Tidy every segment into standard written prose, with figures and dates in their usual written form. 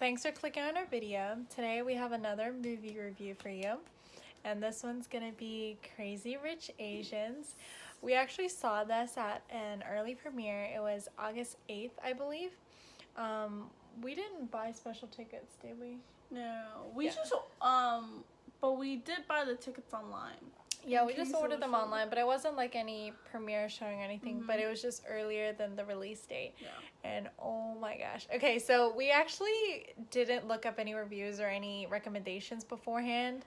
Thanks for clicking on our video. Today we have another movie review for you, and this one's gonna be Crazy Rich Asians. We actually saw this at an early premiere. It was August 8th, I believe. We didn't buy special tickets, did we? No, but we did buy the tickets online. Yeah, we just ordered them online, but it wasn't like any premiere showing or anything, but it was just earlier than the release date. Yeah. And oh my gosh. Okay, so we actually didn't look up any reviews or any recommendations beforehand.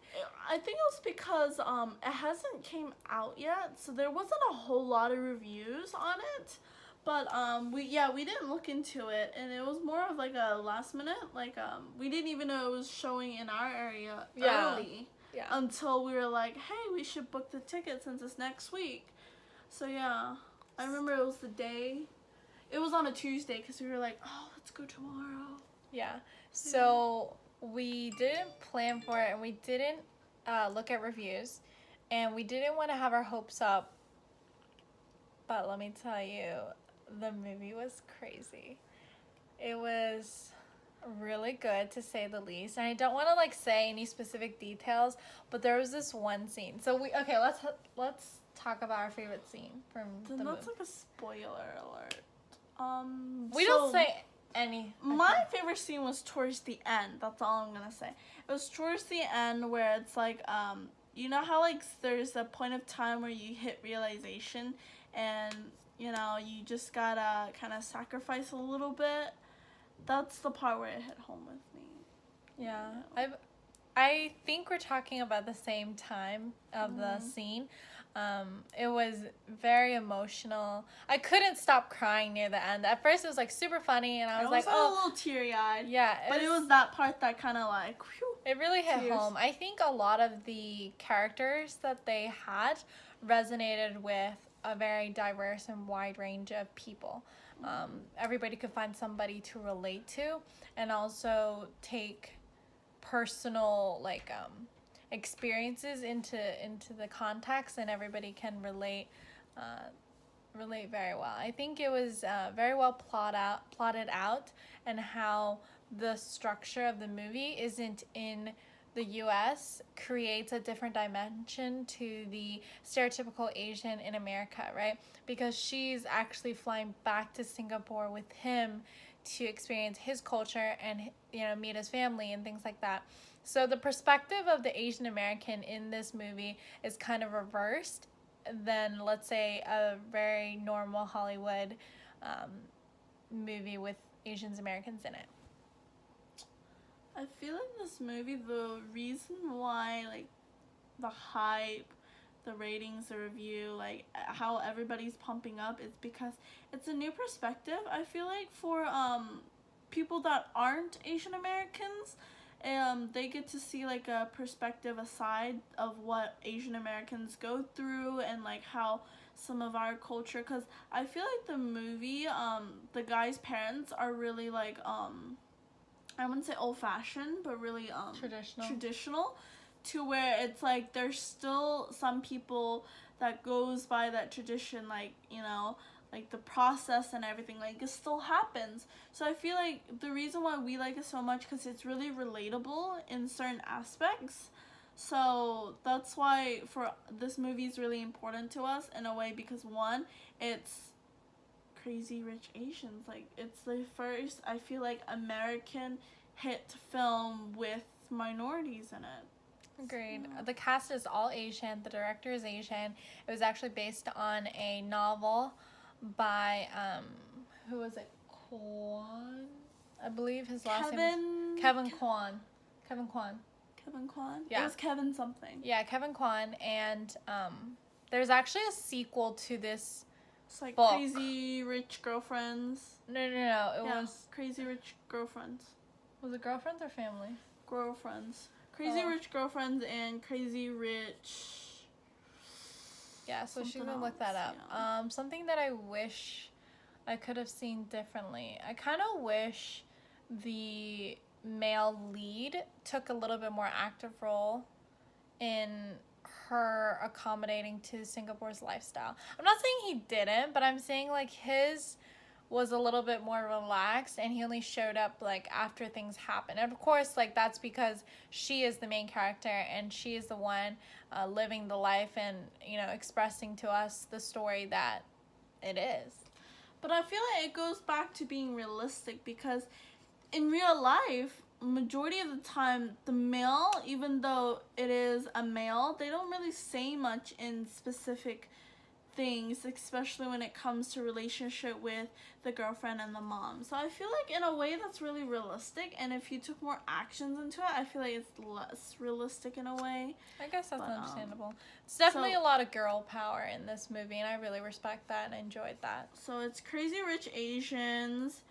I think it was because it hasn't came out yet, so there wasn't a whole lot of reviews on it. But we didn't look into it, and it was more of like a last minute, we didn't even know it was showing in our area early. Yeah. Until we were like, hey, we should book the ticket since it's next week. So yeah, I remember it was the day. It was on a Tuesday because we were like, oh, let's go tomorrow. Yeah. So we didn't plan for it, and we didn't look at reviews, and we didn't want to have our hopes up. But let me tell you, the movie was crazy. It was really good, to say the least, and I don't want to like say any specific details, but there was this one scene. So let's talk about our favorite scene from the movie. That's like a spoiler alert. We don't say any. My favorite scene was towards the end. That's all I'm gonna say. It was towards the end where it's like you know how like there's a point of time where you hit realization, and you know you just gotta kind of sacrifice a little bit. That's the part where it hit home with me. Yeah, I think we're talking about the same time of the scene. It was very emotional. I couldn't stop crying near the end. At first, it was like super funny, and I was like, "Oh, a little teary-eyed." Yeah, but it was that part that kind of like, whew, it really hit home. I think a lot of the characters that they had resonated with a very diverse and wide range of people. Everybody could find somebody to relate to, and also take personal experiences into the context, and everybody can relate very well. I think it was very well plotted out, and how the structure of the movie isn't in the U.S. creates a different dimension to the stereotypical Asian in America, right? Because she's actually flying back to Singapore with him to experience his culture and, you know, meet his family and things like that. So the perspective of the Asian American in this movie is kind of reversed than, let's say, a very normal Hollywood movie with Asian Americans in it. I feel like this movie, the reason why, like, the hype, the ratings, the review, like, how everybody's pumping up is because it's a new perspective, I feel like, for people that aren't Asian Americans. They get to see, like, a perspective aside of what Asian Americans go through, and, like, how some of our culture, because I feel like the movie, the guy's parents are really, like, I wouldn't say old-fashioned, but really traditional, to where it's like there's still some people that goes by that tradition, like, you know, like the process and everything, like it still happens. So I feel like the reason why we like it so much, because it's really relatable in certain aspects. So that's why for this movie is really important to us in a way, because one, it's Crazy Rich Asians. Like, it's the first, I feel like, American hit film with minorities in it. Agreed. The cast is all Asian. The director is Asian. It was actually based on a novel by, who was it? Kwan? I believe his last name is Kevin Kwan. Kevin Kwan. Kevin Kwan? Yeah. It was Kevin something. Yeah, Kevin Kwan. And there's actually a sequel to this. It's like book. Crazy Rich Girlfriends. No. It was Crazy Rich Girlfriends. Was it Girlfriends or Family? Girlfriends. Crazy Rich Girlfriends and Crazy Rich. Yeah, so she's gonna look that up. Yeah. Something that I wish I could have seen differently. I kind of wish the male lead took a little bit more active role in her accommodating to Singapore's lifestyle. I'm not saying he didn't, but I'm saying like his was a little bit more relaxed, and he only showed up like after things happened. And of course, like that's because she is the main character and she is the one living the life and, you know, expressing to us the story that it is. But I feel like it goes back to being realistic, because in real life, majority of the time, the male, even though it is a male, they don't really say much in specific things, especially when it comes to relationship with the girlfriend and the mom. So I feel like in a way that's really realistic, and if you took more actions into it, I feel like it's less realistic in a way. I guess that's understandable. It's definitely a lot of girl power in this movie, and I really respect that and enjoyed that. So it's Crazy Rich Asians,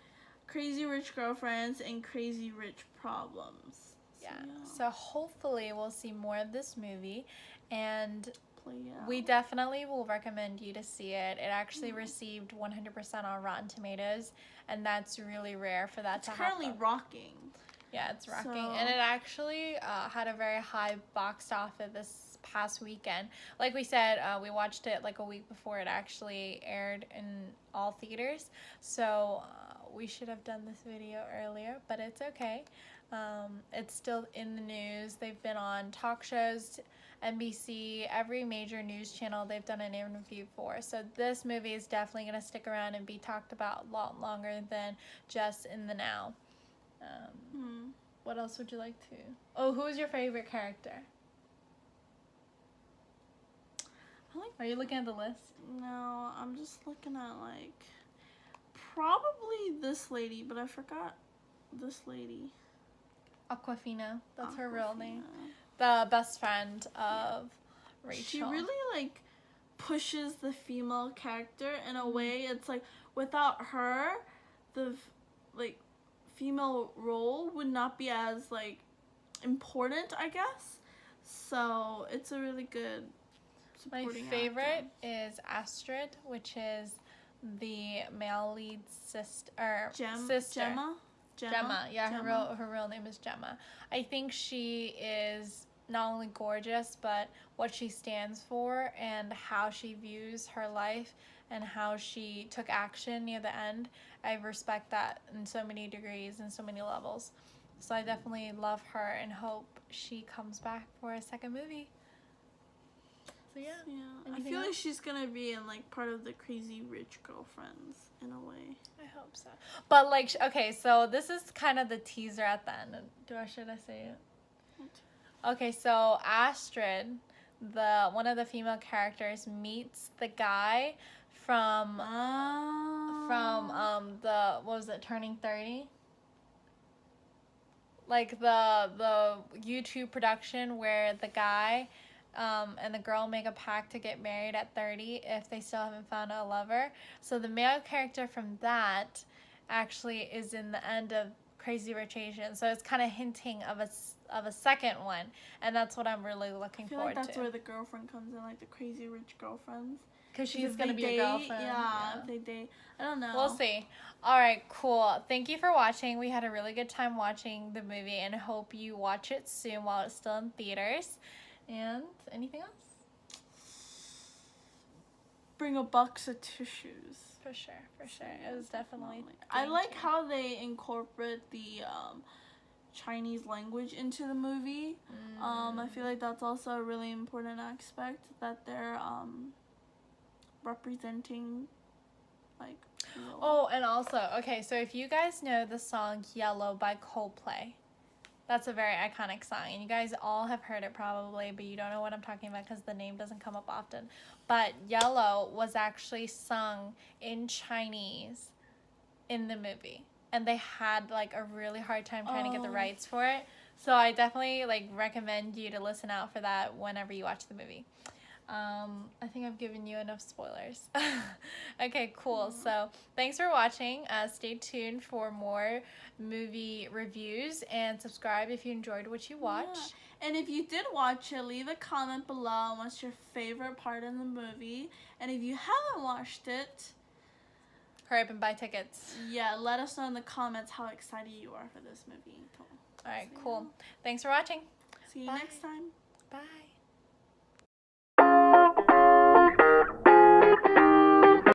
Crazy Rich Girlfriends, and Crazy Rich Problems. Yeah. So hopefully we'll see more of this movie, and we definitely will recommend you to see it. It actually received 100% on Rotten Tomatoes, and that's really rare for that to happen. It's currently rocking. Yeah, it's rocking. And it actually had a very high box office this past weekend. Like we said, we watched it like a week before it actually aired in all theaters. So we should have done this video earlier, but it's okay. It's still in the news. They've been on talk shows, NBC, every major news channel they've done an interview for. So this movie is definitely going to stick around and be talked about a lot longer than just in the now. What else would you like to? Oh, who's your favorite character? Are you looking at the list? No, I'm just looking at like probably this lady, but I forgot this lady. Aquafina. That's her real name. The best friend of Rachel. She really like pushes the female character in a way. It's like without her, the like female role would not be as like important, I guess. So it's a really good supporting My favorite actor. is Astrid, which is the male lead sister. Gemma. Yeah, Gemma. her real name is Gemma. I think she is not only gorgeous, but what she stands for and how she views her life and how she took action near the end. I respect that in so many degrees and so many levels. So I definitely love her and hope she comes back for a second movie. So yeah. I feel like she's gonna be in like part of the Crazy Rich Girlfriends in a way. I hope so. But like, okay, so this is kind of the teaser at the end. Should I say it? Okay, so Astrid, one of the female characters, meets the guy from the what was it, Turning 30? Like the YouTube production where the guy and the girl make a pact to get married at 30 if they still haven't found a lover. So the male character from that actually is in the end of Crazy Rich Asians. So it's kind of hinting of a second one, and that's what I'm really looking forward to. I feel like that's where the girlfriend comes in, like the Crazy Rich Girlfriends. Because she's going to be a girlfriend. Yeah, if they date. I don't know. We'll see. All right, cool. Thank you for watching. We had a really good time watching the movie, and hope you watch it soon while it's still in theaters. And anything else? Bring a box of tissues. For sure. It was definitely. I like how they incorporate the Chinese language into the movie. I feel like that's also a really important aspect that they're representing, like. Oh, and also, okay, so if you guys know the song Yellow by Coldplay, that's a very iconic song, and you guys all have heard it probably, but you don't know what I'm talking about because the name doesn't come up often. But Yellow was actually sung in Chinese in the movie, and they had like a really hard time trying to get the rights for it. So I definitely like recommend you to listen out for that whenever you watch the movie. I think I've given you enough spoilers. Okay, cool. So thanks for watching. Stay tuned for more movie reviews, and subscribe if you enjoyed what you watched. Yeah. And if you did watch it, leave a comment below on what's your favorite part in the movie. And if you haven't watched it, hurry up and buy tickets. Yeah, let us know in the comments how excited you are for this movie. All right, cool. Thanks for watching. See you next time. Bye.